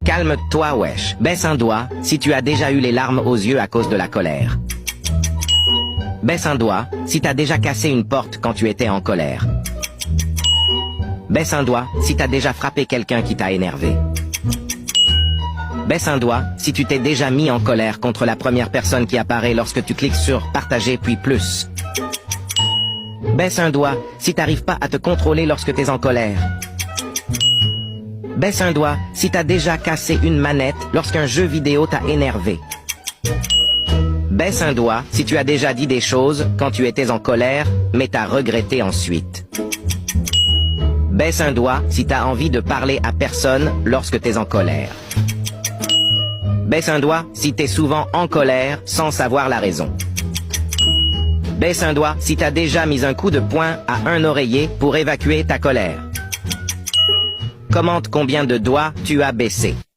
Calme-toi wesh. Baisse un doigt si tu as déjà eu les larmes aux yeux à cause de la colère. Baisse un doigt si t'as déjà cassé une porte quand tu étais en colère. Baisse un doigt si t'as déjà frappé quelqu'un qui t'a énervé. Baisse un doigt si tu t'es déjà mis en colère contre la première personne qui apparaît lorsque tu cliques sur partager puis plus. Baisse un doigt si t'arrives pas à te contrôler lorsque t'es en colère. Baisse un doigt si t'as déjà cassé une manette lorsqu'un jeu vidéo t'a énervé. Baisse un doigt si tu as déjà dit des choses quand tu étais en colère, mais t'as regretté ensuite. Baisse un doigt si t'as envie de parler à personne lorsque t'es en colère. Baisse un doigt si t'es souvent en colère sans savoir la raison. Baisse un doigt si t'as déjà mis un coup de poing à un oreiller pour évacuer ta colère. Commente combien de doigts tu as baissé.